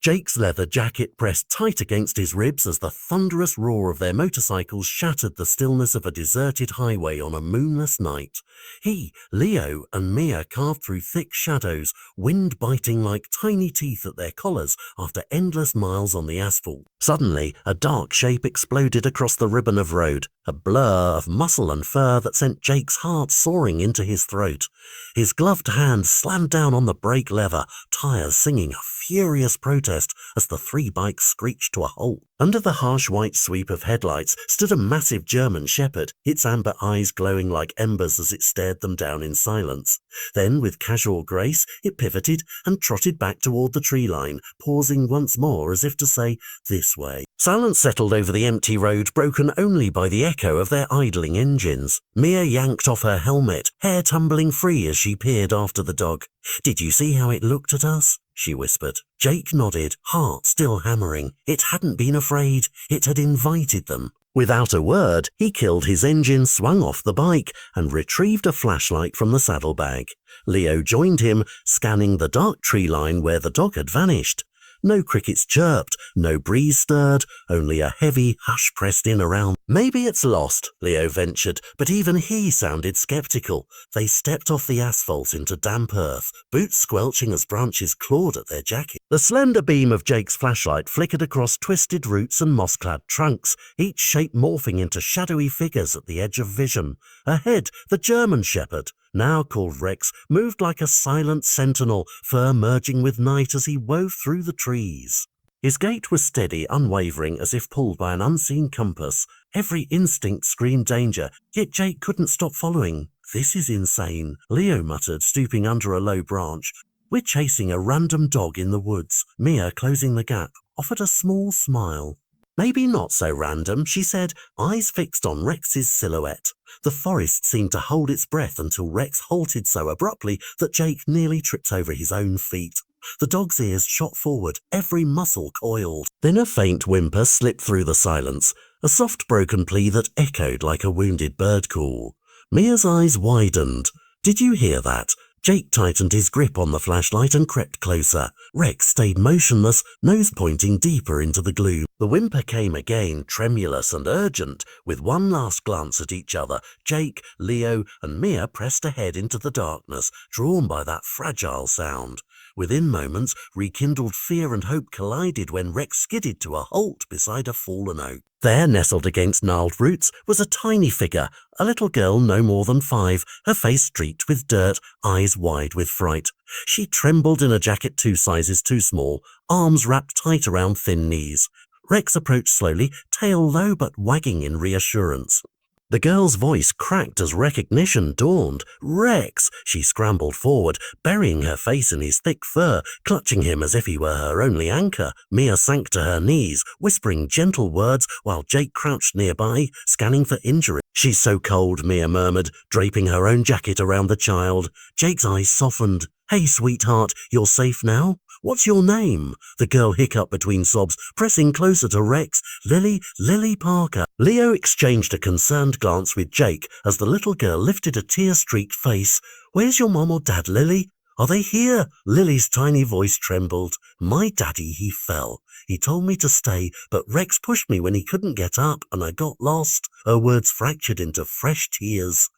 Jake's leather jacket pressed tight against his ribs as the thunderous roar of their motorcycles shattered the stillness of a deserted highway on a moonless night. He, Leo, and Mia carved through thick shadows, wind biting like tiny teeth at their collars after endless miles on the asphalt. Suddenly, a dark shape exploded across the ribbon of road, a blur of muscle and fur that sent Jake's heart soaring into his throat. His gloved hand slammed down on the brake lever, tires singing a furious protest as the three bikes screeched to a halt. Under the harsh white sweep of headlights stood a massive German shepherd, its amber eyes glowing like embers as it stared them down in silence. Then, with casual grace, it pivoted and trotted back toward the tree line, pausing once more as if to say, "This way." Silence settled over the empty road, broken only by the echo of their idling engines. Mia yanked off her helmet, hair tumbling free as she peered after the dog. "Did you see how it looked at us?" she whispered. Jake nodded, heart still hammering. It hadn't been afraid. It had invited them. Without a word, he killed his engine, swung off the bike, and retrieved a flashlight from the saddlebag. Leo joined him, scanning the dark tree line where the dog had vanished. No crickets chirped, no breeze stirred, only a heavy hush pressed in around. "Maybe it's lost," Leo ventured, but even he sounded skeptical. They stepped off the asphalt into damp earth, boots squelching as branches clawed at their jackets. The slender beam of Jake's flashlight flickered across twisted roots and moss-clad trunks, each shape morphing into shadowy figures at the edge of vision. Ahead, the German shepherd, now called Rex, moved like a silent sentinel, fur merging with night as he wove through the trees. His gait was steady, unwavering, as if pulled by an unseen compass. Every instinct screamed danger, yet Jake couldn't stop following. "This is insane," Leo muttered, stooping under a low branch. "We're chasing a random dog in the woods." Mia, closing the gap, offered a small smile. "Maybe not so random," she said, eyes fixed on Rex's silhouette. The forest seemed to hold its breath until Rex halted so abruptly that Jake nearly tripped over his own feet. The dog's ears shot forward, every muscle coiled. Then a faint whimper slipped through the silence, a soft broken plea that echoed like a wounded bird call. Mia's eyes widened. "Did you hear that?" Jake tightened his grip on the flashlight and crept closer. Rex stayed motionless, nose pointing deeper into the gloom. The whimper came again, tremulous and urgent. With one last glance at each other, Jake, Leo, and Mia pressed ahead into the darkness, drawn by that fragile sound. Within moments, rekindled fear and hope collided when Rex skidded to a halt beside a fallen oak. There, nestled against gnarled roots, was a tiny figure, a little girl no more than 5, her face streaked with dirt, eyes wide with fright. She trembled in a jacket 2 sizes too small, arms wrapped tight around thin knees. Rex approached slowly, tail low but wagging in reassurance. The girl's voice cracked as recognition dawned. "Rex!" She scrambled forward, burying her face in his thick fur, clutching him as if he were her only anchor. Mia sank to her knees, whispering gentle words while Jake crouched nearby, scanning for injury. "She's so cold," Mia murmured, draping her own jacket around the child. Jake's eyes softened. "Hey, sweetheart, you're safe now? What's your name?" The girl hiccuped between sobs, pressing closer to Rex. Lily Parker." Leo exchanged a concerned glance with Jake as the little girl lifted a tear-streaked face. "Where's your mom or dad, Lily? Are they here?" Lily's tiny voice trembled. "My daddy, he fell. He told me to stay, but Rex pushed me when he couldn't get up, and I got lost." Her words fractured into fresh tears.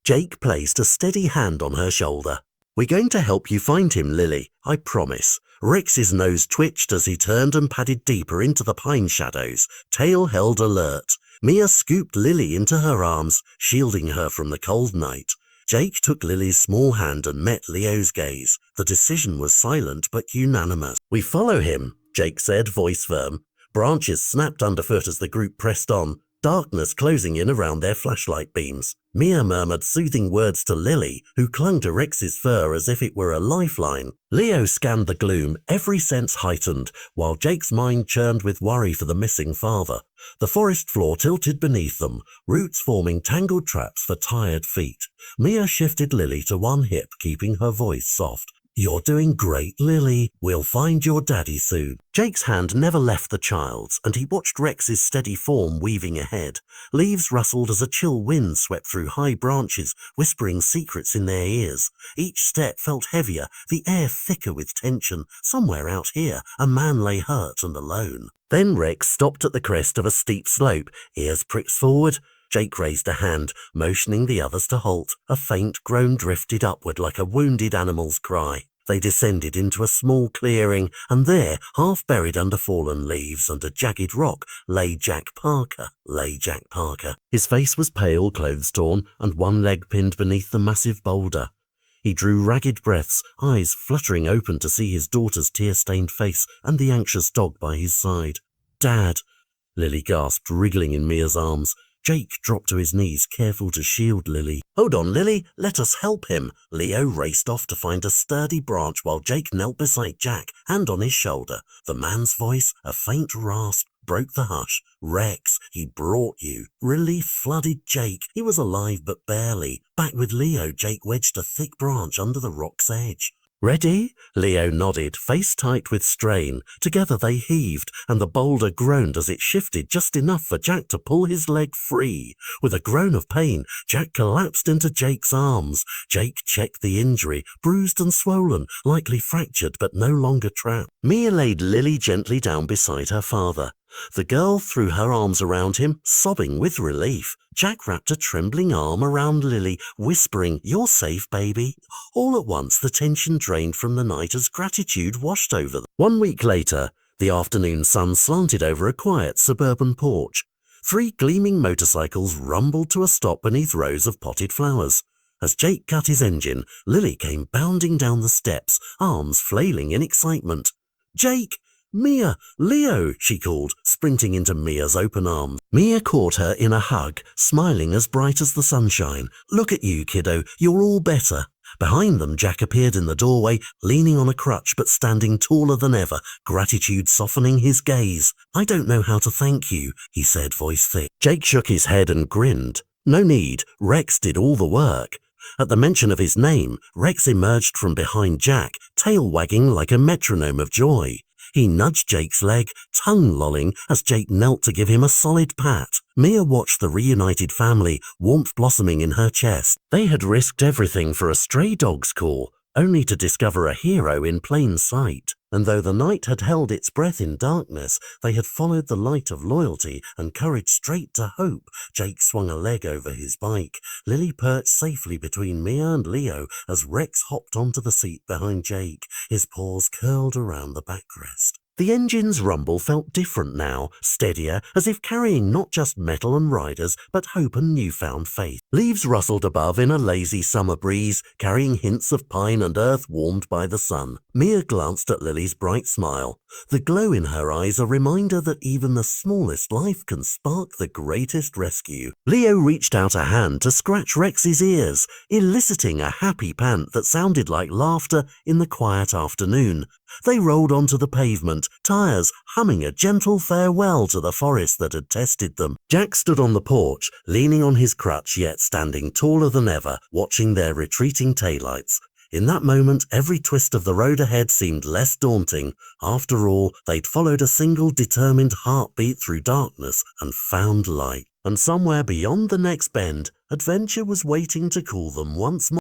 Jake placed a steady hand on her shoulder. "We're going to help you find him, Lily, I promise." Rex's nose twitched as he turned and padded deeper into the pine shadows, tail held alert. Mia scooped Lily into her arms, shielding her from the cold night. Jake took Lily's small hand and met Leo's gaze. The decision was silent but unanimous. "We follow him," Jake said, voice firm. Branches snapped underfoot as the group pressed on, darkness closing in around their flashlight beams. Mia murmured soothing words to Lily, who clung to Rex's fur as if it were a lifeline. Leo scanned the gloom, every sense heightened, while Jake's mind churned with worry for the missing father. The forest floor tilted beneath them, roots forming tangled traps for tired feet. Mia shifted Lily to one hip, keeping her voice soft. "You're doing great, Lily. We'll find your daddy soon." Jake's hand never left the child's, and he watched Rex's steady form weaving ahead. Leaves rustled as a chill wind swept through high branches, whispering secrets in their ears. Each step felt heavier, the air thicker with tension. Somewhere out here, a man lay hurt and alone. Then Rex stopped at the crest of a steep slope, ears pricked forward. Jake raised a hand, motioning the others to halt. A faint groan drifted upward like a wounded animal's cry. They descended into a small clearing, and there, half buried under fallen leaves and a jagged rock, lay Jack Parker. His face was pale, clothes torn, and one leg pinned beneath the massive boulder. He drew ragged breaths, eyes fluttering open to see his daughter's tear-stained face and the anxious dog by his side. "Dad," Lily gasped, wriggling in Mia's arms. Jake dropped to his knees, careful to shield Lily. "Hold on, Lily, let us help him." Leo raced off to find a sturdy branch while Jake knelt beside Jack, hand on his shoulder. The man's voice, a faint rasp, broke the hush. "Rex, he brought you." Relief flooded Jake. He was alive, but barely. Back with Leo, Jake wedged a thick branch under the rock's edge. "Ready?" Leo nodded, face tight with strain. Together they heaved, and the boulder groaned as it shifted just enough for Jack to pull his leg free. With a groan of pain, Jack collapsed into Jake's arms. Jake checked the injury, bruised and swollen, likely fractured but no longer trapped. Mia laid Lily gently down beside her father. The girl threw her arms around him, sobbing with relief. Jack wrapped a trembling arm around Lily, whispering, "You're safe, baby." All at once, the tension drained from the night as gratitude washed over them. 1 week later, the afternoon sun slanted over a quiet suburban porch. 3 gleaming motorcycles rumbled to a stop beneath rows of potted flowers. As Jake cut his engine, Lily came bounding down the steps, arms flailing in excitement. "Jake! Mia! Leo!" she called, sprinting into Mia's open arms. Mia caught her in a hug, smiling as bright as the sunshine. "Look at you, kiddo, you're all better." Behind them, Jack appeared in the doorway, leaning on a crutch but standing taller than ever, gratitude softening his gaze. "I don't know how to thank you," he said, voice thick. Jake shook his head and grinned. "No need, Rex did all the work." At the mention of his name, Rex emerged from behind Jack, tail wagging like a metronome of joy. He nudged Jake's leg, tongue lolling as Jake knelt to give him a solid pat. Mia watched the reunited family, warmth blossoming in her chest. They had risked everything for a stray dog's call, only to discover a hero in plain sight. And though the night had held its breath in darkness, they had followed the light of loyalty and courage straight to hope. Jake swung a leg over his bike. Lily perched safely between Mia and Leo as Rex hopped onto the seat behind Jake, his paws curled around the backrest. The engine's rumble felt different now, steadier, as if carrying not just metal and riders, but hope and newfound faith. Leaves rustled above in a lazy summer breeze, carrying hints of pine and earth warmed by the sun. Mia glanced at Lily's bright smile, the glow in her eyes a reminder that even the smallest life can spark the greatest rescue. Leo reached out a hand to scratch Rex's ears, eliciting a happy pant that sounded like laughter in the quiet afternoon. They rolled onto the pavement, tires humming a gentle farewell to the forest that had tested them. Jack stood on the porch, leaning on his crutch yet standing taller than ever, watching their retreating taillights. In that moment, every twist of the road ahead seemed less daunting. After all, they'd followed a single determined heartbeat through darkness and found light. And somewhere beyond the next bend, adventure was waiting to call them once more.